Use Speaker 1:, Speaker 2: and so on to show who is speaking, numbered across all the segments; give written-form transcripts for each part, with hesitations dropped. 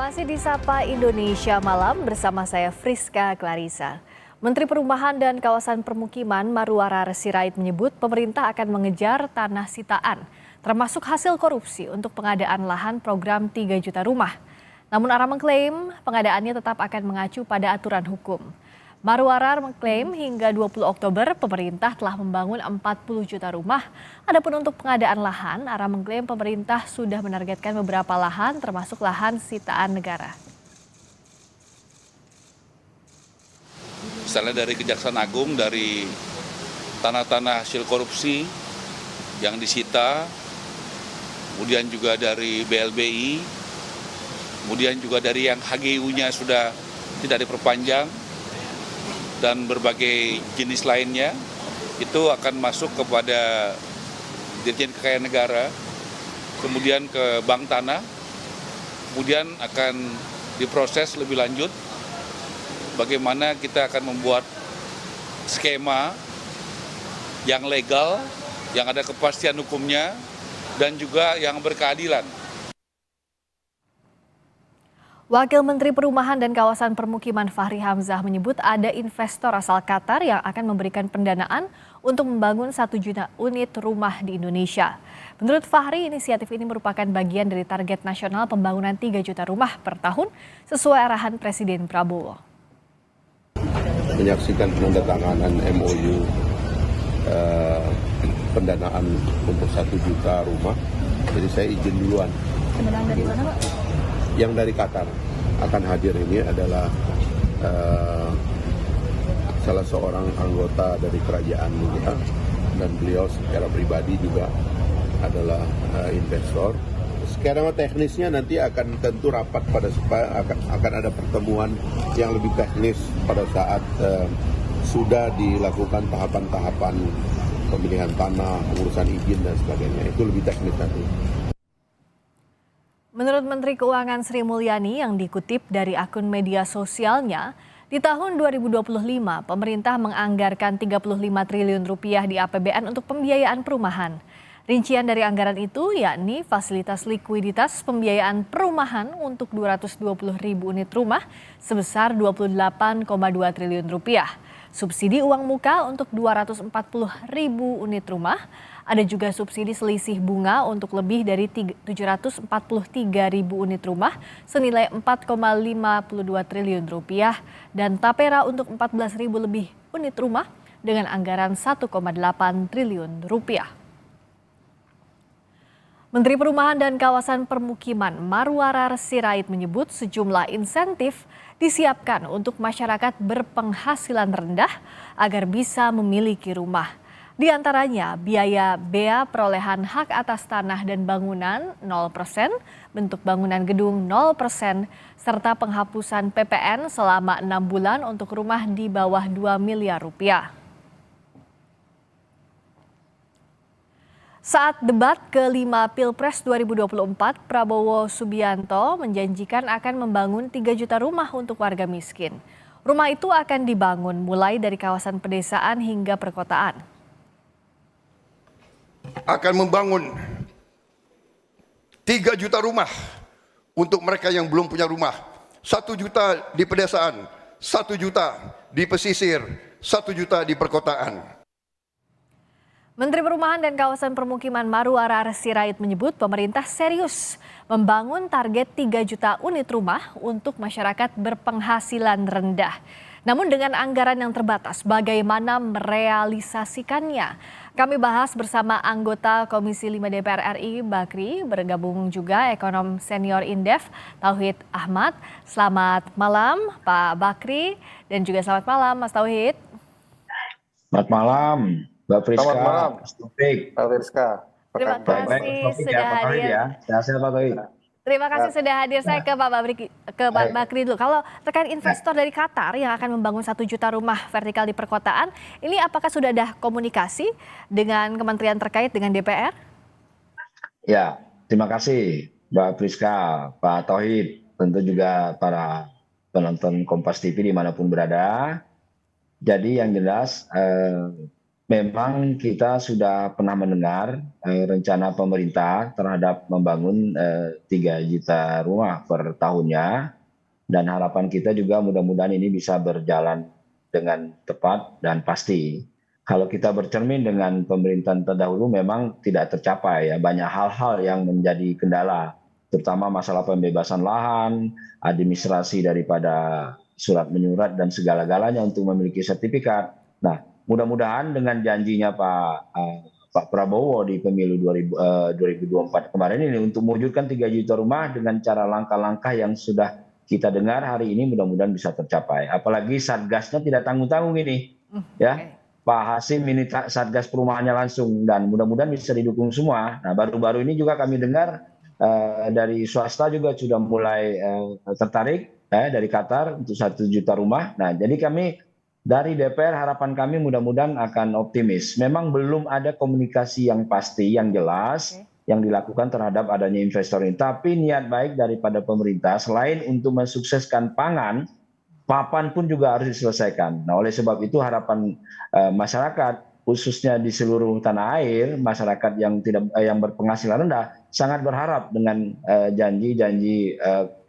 Speaker 1: Masih di Sapa Indonesia Malam bersama saya Friska Clarissa. Menteri Perumahan dan Kawasan Permukiman Marwarar Sirait menyebut pemerintah akan mengejar tanah sitaan, termasuk hasil korupsi untuk pengadaan lahan program 3 juta rumah. Namun Ara mengklaim pengadaannya tetap akan mengacu pada aturan hukum. Marwarar mengklaim hingga 20 Oktober pemerintah telah membangun 40 juta rumah. Adapun untuk pengadaan lahan, Ara mengklaim pemerintah sudah menargetkan beberapa lahan termasuk lahan sitaan negara.
Speaker 2: Misalnya dari Kejaksaan Agung, dari tanah-tanah hasil korupsi yang disita, kemudian juga dari BLBI, kemudian juga dari yang HGU-nya sudah tidak diperpanjang, dan berbagai jenis lainnya, itu akan masuk kepada Dirjen Kekayaan Negara, kemudian ke Bank Tanah, kemudian akan diproses lebih lanjut bagaimana kita akan membuat skema yang legal, yang ada kepastian hukumnya, dan juga yang berkeadilan.
Speaker 1: Wakil Menteri Perumahan dan Kawasan Permukiman Fahri Hamzah menyebut ada investor asal Qatar yang akan memberikan pendanaan untuk membangun 1 juta unit rumah di Indonesia. Menurut Fahri, inisiatif ini merupakan bagian dari target nasional pembangunan 3 juta rumah per tahun sesuai arahan Presiden Prabowo.
Speaker 3: Menyaksikan penandatanganan MOU pendanaan untuk 1 juta rumah, jadi saya izin duluan.
Speaker 1: Pendanaan dari mana, Pak?
Speaker 3: Yang dari Qatar akan hadir ini adalah salah seorang anggota dari kerajaan kita, dan beliau secara pribadi juga adalah investor. Sekarang teknisnya nanti akan tentu rapat akan ada pertemuan yang lebih teknis pada saat sudah dilakukan tahapan-tahapan pemilihan tanah, pengurusan izin dan sebagainya. Itu lebih teknis nanti.
Speaker 1: Menurut Menteri Keuangan Sri Mulyani yang dikutip dari akun media sosialnya, di tahun 2025 pemerintah menganggarkan 35 triliun rupiah di APBN untuk pembiayaan perumahan. Rincian dari anggaran itu yakni fasilitas likuiditas pembiayaan perumahan untuk 220 ribu unit rumah sebesar 28,2 triliun rupiah. Subsidi uang muka untuk 240 ribu unit rumah. Ada juga subsidi selisih bunga untuk lebih dari 743 ribu unit rumah senilai 4,52 triliun rupiah dan tapera untuk 14 ribu lebih unit rumah dengan anggaran 1,8 triliun rupiah. Menteri Perumahan dan Kawasan Permukiman Marwarar Sirait menyebut sejumlah insentif disiapkan untuk masyarakat berpenghasilan rendah agar bisa memiliki rumah. Di antaranya biaya bea perolehan hak atas tanah dan bangunan 0%, bentuk bangunan gedung 0%, serta penghapusan PPN selama 6 bulan untuk rumah di bawah 2 miliar rupiah. Saat debat kelima Pilpres 2024, Prabowo Subianto menjanjikan akan membangun 3 juta rumah untuk warga miskin. Rumah itu akan dibangun mulai dari kawasan pedesaan hingga perkotaan.
Speaker 4: Akan membangun 3 juta rumah untuk mereka yang belum punya rumah. 1 juta di pedesaan, 1 juta di pesisir, 1 juta di perkotaan.
Speaker 1: Menteri Perumahan dan Kawasan Permukiman Marwarar Sirait menyebut pemerintah serius membangun target 3 juta unit rumah untuk masyarakat berpenghasilan rendah. Namun dengan anggaran yang terbatas, bagaimana merealisasikannya? Kami bahas bersama anggota Komisi 5 DPR RI Bakri, bergabung juga ekonom senior Indef Tauhid Ahmad. Selamat malam Pak Bakri dan juga selamat malam Mas Tauhid.
Speaker 5: Selamat malam Mbak Friska.
Speaker 4: Selamat malam
Speaker 5: Mas Taufik.
Speaker 4: Pak Friska.
Speaker 1: Terima kasih sudah hadir.
Speaker 5: Sehat Pak Taufik.
Speaker 1: Terima kasih sudah hadir. Saya ke Pak Bakri dulu. Kalau terkait investor dari Qatar yang akan membangun 1 juta rumah vertikal di perkotaan, ini apakah sudah ada komunikasi dengan kementerian terkait dengan DPR?
Speaker 5: Ya, terima kasih Mbak Friska, Pak Tauhid, tentu juga para penonton Kompas TV dimanapun berada. Jadi yang jelas memang kita sudah pernah mendengar rencana pemerintah terhadap membangun 3 juta rumah per tahunnya, dan harapan kita juga mudah-mudahan ini bisa berjalan dengan tepat dan pasti. Kalau kita bercermin dengan pemerintahan terdahulu memang tidak tercapai ya, banyak hal-hal yang menjadi kendala, terutama masalah pembebasan lahan, administrasi daripada surat menyurat dan segala-galanya untuk memiliki sertifikat. Nah, mudah-mudahan dengan janjinya Pak Prabowo di pemilu 2024 kemarin ini untuk mewujudkan 3 juta rumah dengan cara langkah-langkah yang sudah kita dengar hari ini mudah-mudahan bisa tercapai. Apalagi Satgasnya tidak tanggung-tanggung ini, ya. Pak Hasim ini Satgas perumahannya langsung dan mudah-mudahan bisa didukung semua. Nah, baru-baru ini juga kami dengar dari swasta juga sudah mulai tertarik dari Qatar untuk 1 juta rumah. Nah, jadi kami dari DPR harapan kami mudah-mudahan akan optimis. Memang belum ada komunikasi yang pasti, yang jelas yang dilakukan terhadap adanya investor ini. Tapi niat baik daripada pemerintah selain untuk mensukseskan pangan, papan pun juga harus diselesaikan. Nah, oleh sebab itu harapan masyarakat khususnya di seluruh tanah air, masyarakat yang berpenghasilan rendah sangat berharap dengan janji-janji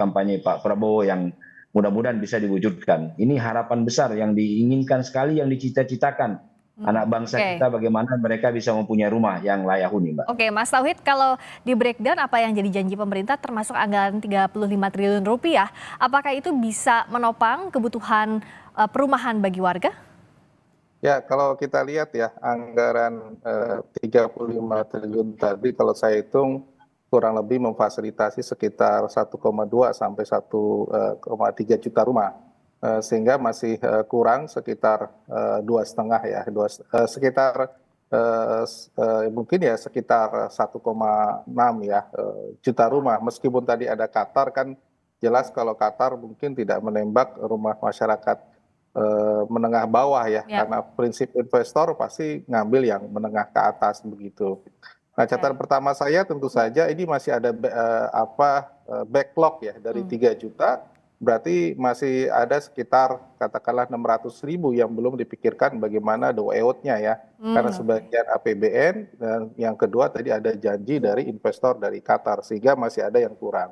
Speaker 5: kampanye Pak Prabowo yang mudah-mudahan bisa diwujudkan. Ini harapan besar yang diinginkan sekali, yang dicita-citakan anak bangsa kita, bagaimana mereka bisa mempunyai rumah yang layak huni, Mbak.
Speaker 1: Oke, Mas Tauhid, kalau di breakdown apa yang jadi janji pemerintah termasuk anggaran 35 triliun rupiah, apakah itu bisa menopang kebutuhan perumahan bagi warga?
Speaker 6: Ya, kalau kita lihat ya, anggaran 35 triliun tadi kalau saya hitung kurang lebih memfasilitasi sekitar 1,2 sampai 1,3 juta rumah. Sehingga masih kurang sekitar 2,5 ya, sekitar mungkin ya sekitar 1,6 ya juta rumah. Meskipun tadi ada Qatar, kan jelas kalau Qatar mungkin tidak menembak rumah masyarakat menengah bawah ya, karena prinsip investor pasti ngambil yang menengah ke atas begitu. Nah, catatan pertama saya tentu saja ini masih ada backlog ya dari 3 juta. Berarti masih ada sekitar katakanlah 600.000 yang belum dipikirkan bagaimana the way out-nya ya. Karena sebagian APBN dan yang kedua tadi ada janji dari investor dari Qatar sehingga masih ada yang kurang.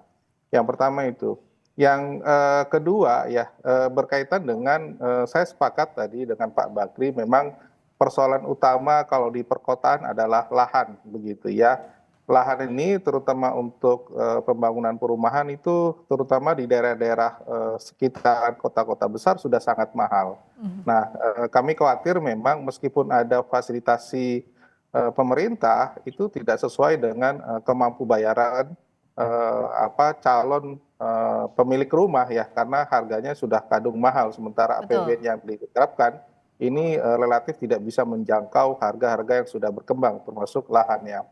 Speaker 6: Yang pertama itu. Yang kedua ya berkaitan dengan saya sepakat tadi dengan Pak Bakri, memang persoalan utama kalau di perkotaan adalah lahan begitu ya. Lahan ini terutama untuk pembangunan perumahan itu terutama di daerah-daerah sekitar kota-kota besar sudah sangat mahal. Nah, kami khawatir memang meskipun ada fasilitasi pemerintah itu tidak sesuai dengan kemampu bayaran calon pemilik rumah ya, karena harganya sudah kadung mahal sementara APBN yang diterapkan ini relatif tidak bisa menjangkau harga-harga yang sudah berkembang termasuk lahannya.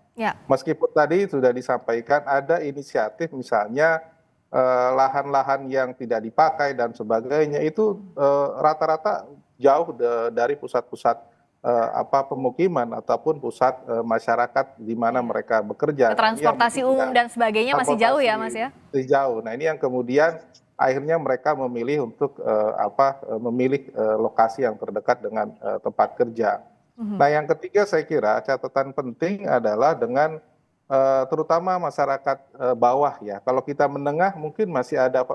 Speaker 6: Meskipun tadi sudah disampaikan ada inisiatif misalnya lahan-lahan yang tidak dipakai dan sebagainya itu rata-rata jauh dari pusat-pusat pemukiman ataupun pusat masyarakat di mana mereka bekerja.
Speaker 1: Transportasi umum dan sebagainya masih jauh ya, Mas ya?
Speaker 6: Masih jauh. Nah, ini yang kemudian akhirnya mereka memilih untuk memilih lokasi yang terdekat dengan tempat kerja. Nah, yang ketiga saya kira catatan penting adalah dengan terutama masyarakat bawah ya. Kalau kita menengah mungkin masih ada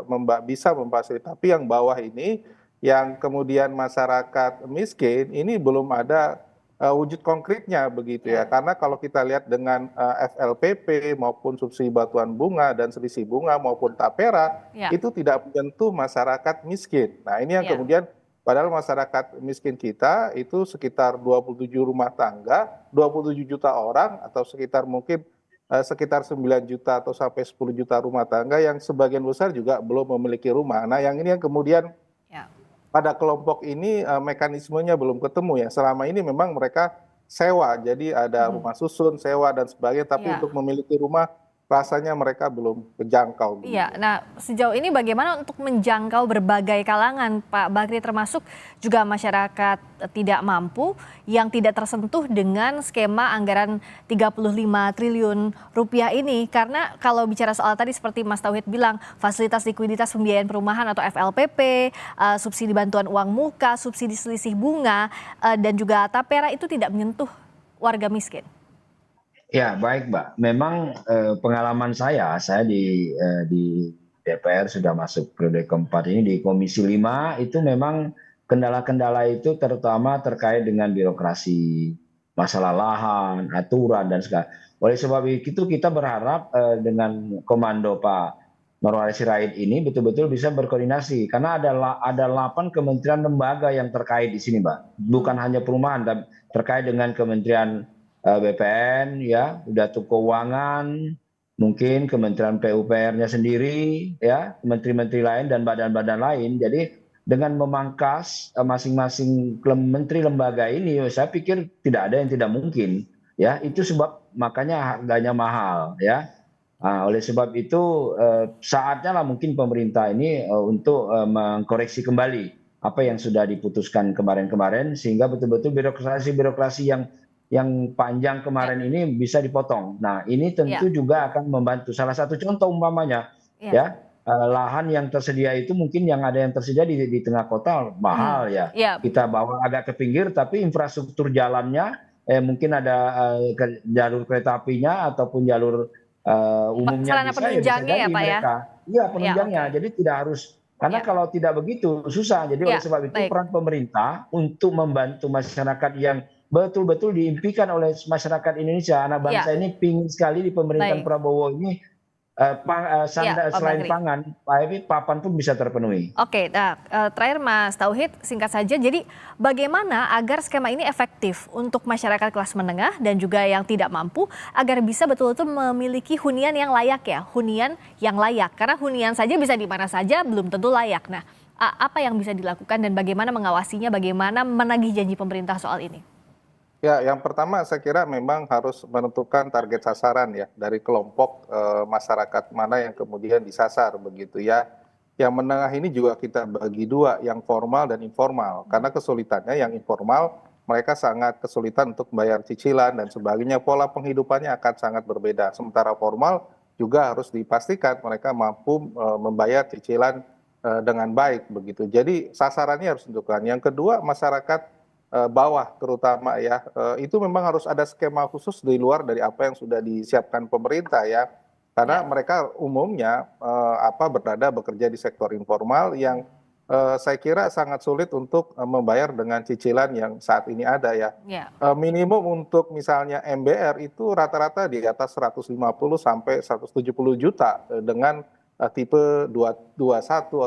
Speaker 6: bisa memfasilitasi, tapi yang bawah ini yang kemudian masyarakat miskin ini belum ada wujud konkretnya begitu ya. Karena kalau kita lihat dengan FLPP maupun subsidi bantuan bunga dan selisih bunga maupun tapera itu tidak menyentuh masyarakat miskin. Nah, ini yang kemudian padahal masyarakat miskin kita itu sekitar 27 rumah tangga, 27 juta orang atau sekitar mungkin sekitar 9 juta atau sampai 10 juta rumah tangga yang sebagian besar juga belum memiliki rumah. Nah, yang ini yang kemudian pada kelompok ini mekanismenya belum ketemu ya. Selama ini memang mereka sewa, jadi ada rumah susun, sewa dan sebagainya, tapi untuk memiliki rumah rasanya mereka belum terjangkau.
Speaker 1: Iya, nah sejauh ini bagaimana untuk menjangkau berbagai kalangan, Pak Bakri, termasuk juga masyarakat tidak mampu yang tidak tersentuh dengan skema anggaran 35 triliun rupiah ini? Karena kalau bicara soal tadi seperti Mas Tauhid bilang, fasilitas likuiditas pembiayaan perumahan atau FLPP, subsidi bantuan uang muka, subsidi selisih bunga, dan juga tapera itu tidak menyentuh warga miskin.
Speaker 5: Ya, baik, Mbak. Memang pengalaman saya di DPR sudah masuk periode keempat ini di Komisi 5 itu memang kendala-kendala itu terutama terkait dengan birokrasi, masalah lahan, aturan dan segala. Oleh sebab itu kita berharap dengan komando Pak Marwaris Sirait ini betul-betul bisa berkoordinasi karena ada 8 kementerian lembaga yang terkait di sini, Mbak. Bukan hanya perumahan, tapi terkait dengan Kementerian BPN, ya, udah tuh keuangan, mungkin Kementerian PUPR-nya sendiri, ya, menteri-menteri lain dan badan-badan lain. Jadi dengan memangkas masing-masing menteri lembaga ini, saya pikir tidak ada yang tidak mungkin, ya. Itu sebab makanya harganya mahal, ya. Nah, oleh sebab itu saatnya lah mungkin pemerintah ini untuk mengkoreksi kembali apa yang sudah diputuskan kemarin-kemarin sehingga betul-betul birokrasi yang panjang kemarin ini bisa dipotong. Nah, ini tentu juga akan membantu. Salah satu contoh umpamanya, ya, lahan yang tersedia itu mungkin yang ada yang tersedia di tengah kota mahal, ya. Kita bawa agak ke pinggir, tapi infrastruktur jalannya mungkin ada jalur kereta apinya ataupun jalur umumnya
Speaker 1: Sarana
Speaker 5: bisa
Speaker 1: penunjangnya
Speaker 5: jadi
Speaker 1: ya, Pak, ya?
Speaker 5: mereka. Iya, penunjangnya. Jadi tidak harus karena kalau tidak begitu susah. Jadi oleh sebab itu peran pemerintah untuk membantu masyarakat yang betul-betul diimpikan oleh masyarakat Indonesia. Anak bangsa ini pingin sekali di pemerintahan Prabowo ini selain pangan, papan pun bisa terpenuhi.
Speaker 1: Oke, nah terakhir Mas Tauhid, singkat saja. Jadi bagaimana agar skema ini efektif untuk masyarakat kelas menengah dan juga yang tidak mampu agar bisa betul-betul memiliki hunian yang layak, ya, hunian yang layak. Karena hunian saja bisa di mana saja, belum tentu layak. Nah, apa yang bisa dilakukan dan bagaimana mengawasinya, bagaimana menagih janji pemerintah soal ini?
Speaker 6: Ya, yang pertama saya kira memang harus menentukan target sasaran ya dari kelompok masyarakat mana yang kemudian disasar begitu ya. Yang menengah ini juga kita bagi dua, yang formal dan informal. Karena kesulitannya yang informal mereka sangat kesulitan untuk membayar cicilan dan sebagainya. Pola penghidupannya akan sangat berbeda. Sementara formal juga harus dipastikan mereka mampu membayar cicilan dengan baik begitu. Jadi sasarannya harus ditentukan. Yang kedua, masyarakat bawah terutama ya, itu memang harus ada skema khusus di luar dari apa yang sudah disiapkan pemerintah ya, karena mereka umumnya berada bekerja di sektor informal yang saya kira sangat sulit untuk membayar dengan cicilan yang saat ini ada ya. Minimum untuk misalnya MBR itu rata-rata di atas 150 sampai 170 juta dengan tipe 21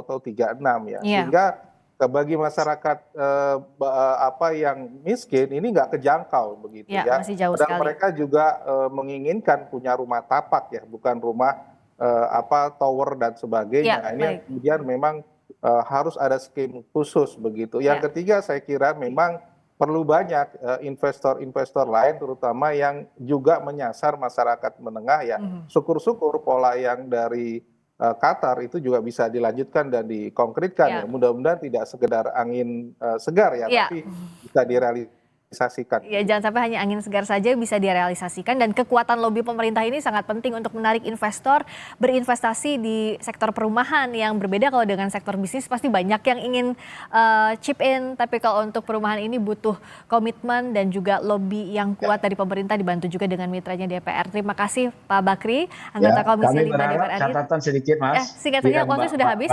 Speaker 6: atau 36 ya, sehingga bagi masyarakat yang miskin ini nggak kejangkau begitu ya. Dan mereka juga menginginkan punya rumah tapak ya, bukan rumah tower dan sebagainya. Ini yang kemudian memang harus ada skim khusus begitu. Yang ketiga saya kira memang perlu banyak investor-investor lain terutama yang juga menyasar masyarakat menengah ya. Syukur-syukur pola yang dari Qatar itu juga bisa dilanjutkan dan dikonkretkan ya. Mudah-mudahan tidak sekedar angin segar ya, tapi bisa direalisasikan.
Speaker 1: Ya, jangan sampai hanya angin segar saja, bisa direalisasikan. Dan kekuatan lobi pemerintah ini sangat penting untuk menarik investor berinvestasi di sektor perumahan yang berbeda. Kalau dengan sektor bisnis pasti banyak yang ingin chip in, tapi kalau untuk perumahan ini butuh komitmen dan juga lobi yang kuat dari pemerintah, dibantu juga dengan mitranya DPR. Terima kasih Pak Bakri, anggota Komisi 5 DPR RI.
Speaker 5: Catatan sedikit Mas,
Speaker 1: singkat saja, waktu sudah habis.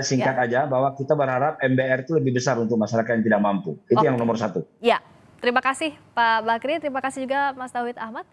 Speaker 5: Singkat aja bahwa kita berharap MBR itu lebih besar untuk masyarakat yang tidak mampu. Itu yang nomor 1.
Speaker 1: Ya, terima kasih Pak Bakri, terima kasih juga Mas Tauhid Ahmad.